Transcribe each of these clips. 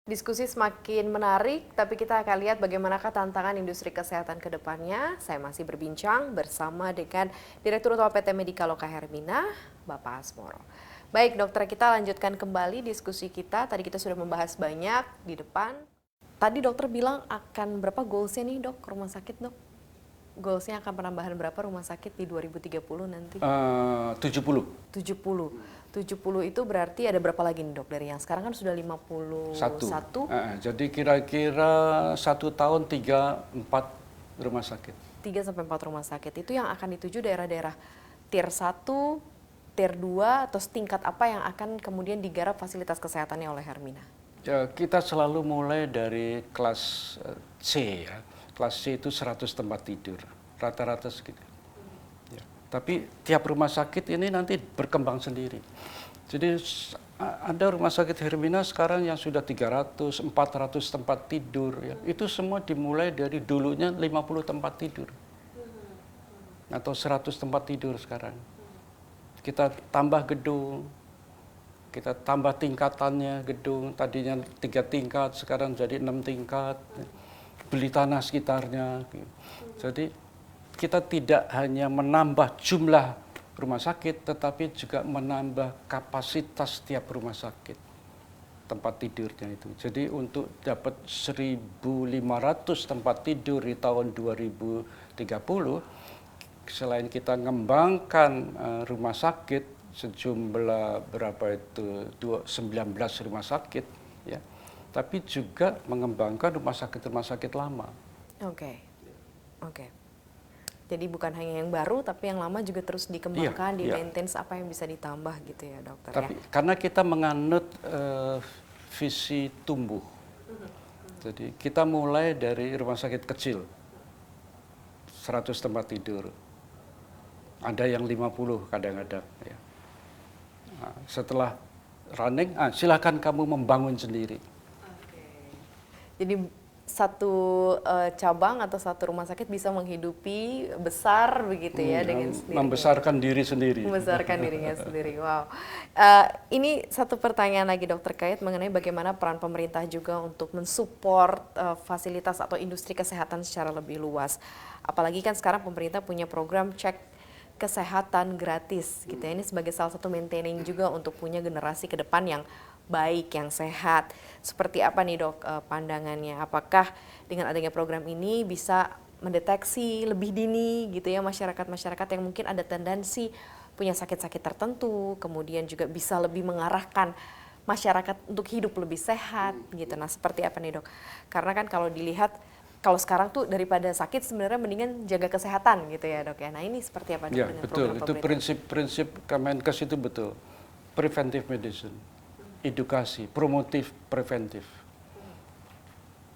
Diskusi semakin menarik, tapi kita akan lihat bagaimanakah tantangan industri kesehatan ke depannya. Saya masih berbincang bersama dengan Direktur Utama PT Medika Loka Hermina, Bapak Asmoro. Baik dokter, kita lanjutkan kembali diskusi kita. Tadi kita sudah membahas banyak di depan. Tadi dokter bilang akan berapa goalsnya nih dok, rumah sakit dok? Goalsnya akan penambahan berapa rumah sakit di 2030 nanti? 70. 70 itu berarti ada berapa lagi nih dok? Dari yang sekarang kan sudah 51. Jadi kira-kira 1 tahun 3-4 rumah sakit. 3-4 rumah sakit itu yang akan dituju daerah-daerah tier 1, tier 2, atau tingkat apa yang akan kemudian digarap fasilitas kesehatannya oleh Hermina? Ya, kita selalu mulai dari kelas C ya. Kelas C itu 100 tempat tidur, rata-rata segitu. Ya. Tapi tiap rumah sakit ini nanti berkembang sendiri. Jadi ada rumah sakit Hermina sekarang yang sudah 300, 400 tempat tidur. Ya. Itu semua dimulai dari dulunya 50 tempat tidur. Atau 100 tempat tidur sekarang. Kita tambah gedung, kita tambah tingkatannya gedung. Tadinya 3 tingkat, sekarang jadi 6 tingkat. Beli tanah sekitarnya. Jadi kita tidak hanya menambah jumlah rumah sakit, tetapi juga menambah kapasitas setiap rumah sakit tempat tidurnya itu. Jadi untuk dapat 1.500 tempat tidur di tahun 2030, selain kita mengembangkan rumah sakit sejumlah berapa itu 19 rumah sakit, ya, tapi juga mengembangkan rumah sakit lama. Oke. Jadi bukan hanya yang baru, tapi yang lama juga terus dikembangkan, di-maintain apa yang bisa ditambah gitu ya dokter. Tapi karena kita menganut visi tumbuh. Jadi kita mulai dari rumah sakit kecil, 100 tempat tidur. Ada yang 50 kadang-kadang. Ya. Nah, setelah running, silakan kamu membangun sendiri. Jadi satu cabang atau satu rumah sakit bisa menghidupi besar begitu ya dengan sendirinya. Membesarkan diri sendiri. Membesarkan dirinya sendiri. Wow. Ini satu pertanyaan lagi dok terkait mengenai bagaimana peran pemerintah juga untuk mensupport fasilitas atau industri kesehatan secara lebih luas. Apalagi kan sekarang pemerintah punya program cek kesehatan gratis gitu ya. Ini sebagai salah satu maintaining juga untuk punya generasi ke depan yang baik, yang sehat. Seperti apa nih dok pandangannya? Apakah dengan adanya program ini bisa mendeteksi lebih dini gitu ya masyarakat-masyarakat yang mungkin ada tendensi punya sakit-sakit tertentu, kemudian juga bisa lebih mengarahkan masyarakat untuk hidup lebih sehat gitu. Nah seperti apa nih dok? Karena kan kalau dilihat, kalau sekarang tuh daripada sakit sebenarnya mendingan jaga kesehatan gitu ya dok ya. Nah ini seperti apa dok ya, dengan betul. program Itu prinsip Kemenkes itu betul. Preventive medicine. Edukasi, promotif, preventif.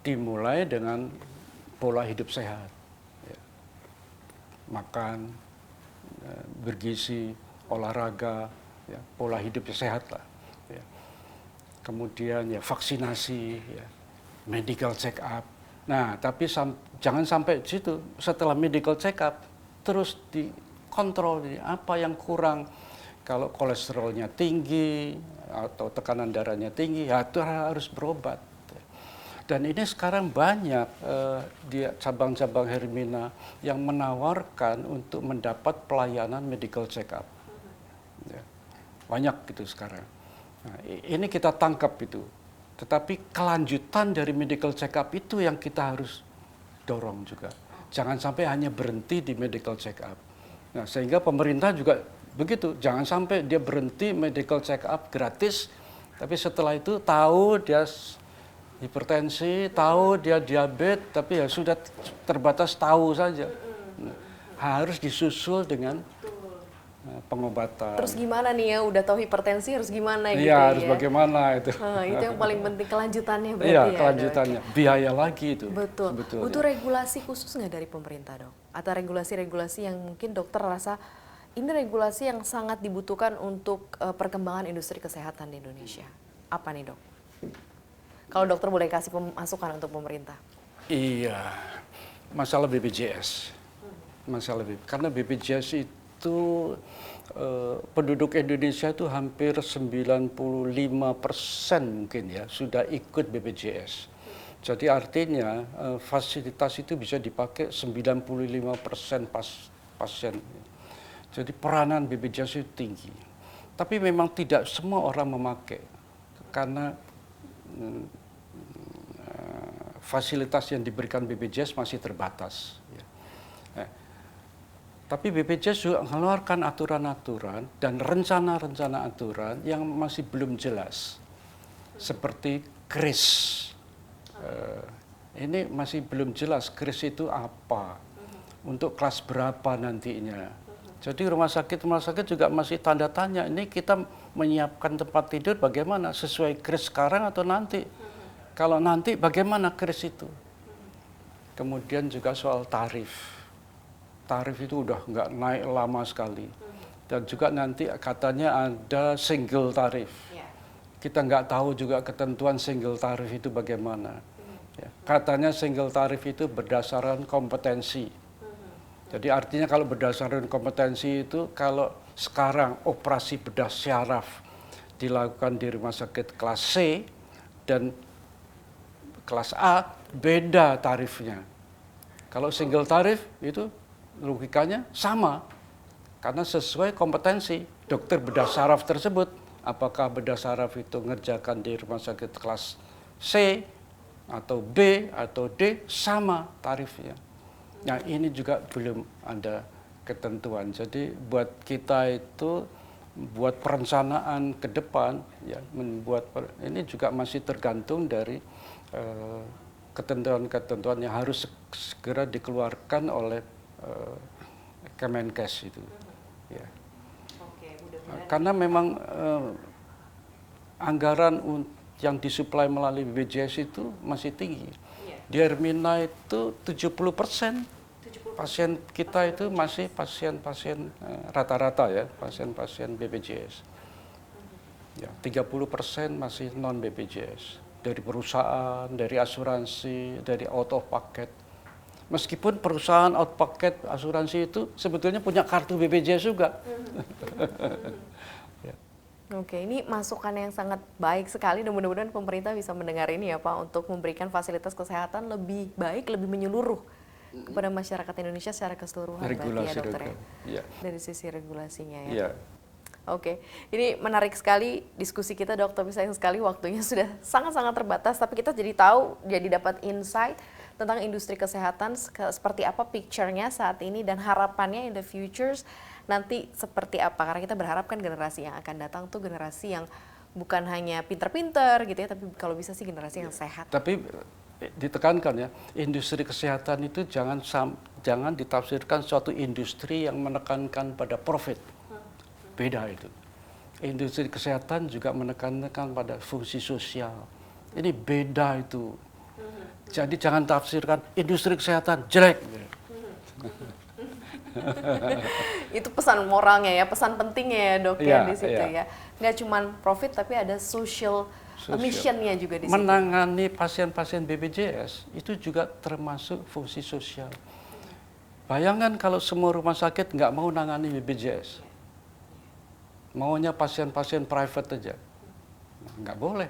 Dimulai dengan pola hidup sehat. Ya. Makan, bergizi, olahraga, ya, pola hidup sehat lah. Ya. Kemudian ya vaksinasi, ya, medical check up. Nah, tapi jangan sampai di situ. Setelah medical check up, terus dikontrol apa yang kurang. Kalau kolesterolnya tinggi atau tekanan darahnya tinggi, ya itu harus berobat. Dan ini sekarang banyak di cabang-cabang Hermina yang menawarkan untuk mendapat pelayanan medical check up. Ya, banyak gitu sekarang. Nah, ini kita tangkap itu. Tetapi kelanjutan dari medical check up itu yang kita harus dorong juga. Jangan sampai hanya berhenti di medical check up. Nah, sehingga pemerintah juga begitu, jangan sampai dia berhenti medical check up gratis, tapi setelah itu tahu dia hipertensi, tahu dia diabetes, tapi ya sudah terbatas tahu saja. Harus disusul dengan pengobatan. Terus gimana nih ya, udah tahu hipertensi harus gimana gitu ya? Harus bagaimana itu. Itu yang paling penting, kelanjutannya berarti ya. Kelanjutannya, biaya lagi itu. Betul. Sebetulnya. Butuh regulasi khusus nggak dari pemerintah dok? Atau regulasi-regulasi yang mungkin dokter rasa ini regulasi yang sangat dibutuhkan untuk perkembangan industri kesehatan di Indonesia. Apa nih dok? Kalau dokter boleh kasih masukan untuk pemerintah. Iya, masalah BPJS. Karena BPJS itu penduduk Indonesia itu hampir 95% mungkin ya sudah ikut BPJS. Jadi artinya fasilitas itu bisa dipakai 95% pasien. Jadi peranan BPJS itu tinggi. Tapi memang tidak semua orang memakai karena fasilitas yang diberikan BPJS masih terbatas. Tapi BPJS juga mengeluarkan aturan-aturan dan rencana-rencana aturan yang masih belum jelas. Seperti KRIS. Ini masih belum jelas KRIS itu apa, untuk kelas berapa nantinya. Jadi rumah sakit juga masih tanda tanya, ini kita menyiapkan tempat tidur bagaimana, sesuai KRIS sekarang atau nanti. Kalau nanti bagaimana KRIS itu. Kemudian juga soal tarif. Tarif itu udah nggak naik lama sekali. Dan juga nanti katanya ada single tarif. Kita nggak tahu juga ketentuan single tarif itu bagaimana. Katanya single tarif itu berdasarkan kompetensi. Jadi artinya kalau berdasarkan kompetensi itu, kalau sekarang operasi bedah syaraf dilakukan di rumah sakit kelas C dan kelas A, beda tarifnya. Kalau single tarif itu logikanya sama, karena sesuai kompetensi dokter bedah syaraf tersebut. Apakah bedah syaraf itu ngerjakan di rumah sakit kelas C atau B atau D, sama tarifnya. Nah ini juga belum ada ketentuan. Jadi buat kita itu, buat perencanaan ke depan, ya, ini juga masih tergantung dari ketentuan-ketentuan yang harus segera dikeluarkan oleh Kemenkes itu. Ya. Karena memang anggaran yang disuplai melalui BPJS itu masih tinggi. Di Hermina itu 70% pasien kita itu masih pasien-pasien rata-rata ya, pasien-pasien BPJS. Ya, 30% masih non BPJS. Dari perusahaan, dari asuransi, dari out of pocket. Meskipun perusahaan out pocket asuransi itu sebetulnya punya kartu BPJS juga. Oke, ini masukan yang sangat baik sekali dan mudah-mudahan pemerintah bisa mendengar ini ya Pak, untuk memberikan fasilitas kesehatan lebih baik, lebih menyeluruh kepada masyarakat Indonesia secara keseluruhan. Regulasi, berarti ya dokter ya. Dari sisi regulasinya ya. Ya. Oke, ini menarik sekali diskusi kita dok, tapi sayang sekali waktunya sudah sangat-sangat terbatas, tapi kita jadi tahu, jadi dapat insight tentang industri kesehatan, seperti apa picture-nya saat ini dan harapannya in the futures nanti seperti apa, karena kita berharap kan generasi yang akan datang tuh generasi yang bukan hanya pinter-pinter gitu ya, tapi kalau bisa sih generasi yang sehat. Tapi ditekankan ya, industri kesehatan itu jangan ditafsirkan suatu industri yang menekankan pada profit. Beda itu. Industri kesehatan juga menekankan pada fungsi sosial. Ini beda itu. Jadi jangan tafsirkan industri kesehatan jelek. Itu pesan moralnya ya, pesan pentingnya ya dok ya di situ ya. Nggak cuma profit tapi ada social mission-nya juga di situ. Menangani pasien-pasien BPJS itu juga termasuk fungsi sosial. Bayangkan kalau semua rumah sakit nggak mau nangani BPJS. Maunya pasien-pasien private aja. Nggak boleh.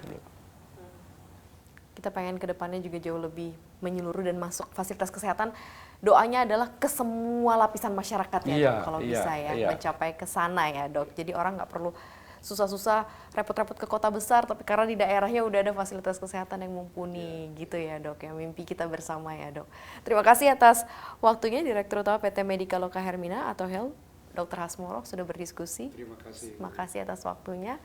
Kita pengen ke depannya juga jauh lebih menyeluruh dan masuk fasilitas kesehatan. Doanya adalah ke semua lapisan masyarakat ya dok, kalau bisa ya, mencapai ke sana ya dok. Jadi orang nggak perlu susah-susah repot-repot ke kota besar, tapi karena di daerahnya udah ada fasilitas kesehatan yang mumpuni gitu ya dok, ya mimpi kita bersama ya dok. Terima kasih atas waktunya Direktur Utama PT Medika Loka Hermina atau Health, Dr. Hasmoro sudah berdiskusi. Terima kasih. Terima kasih atas waktunya.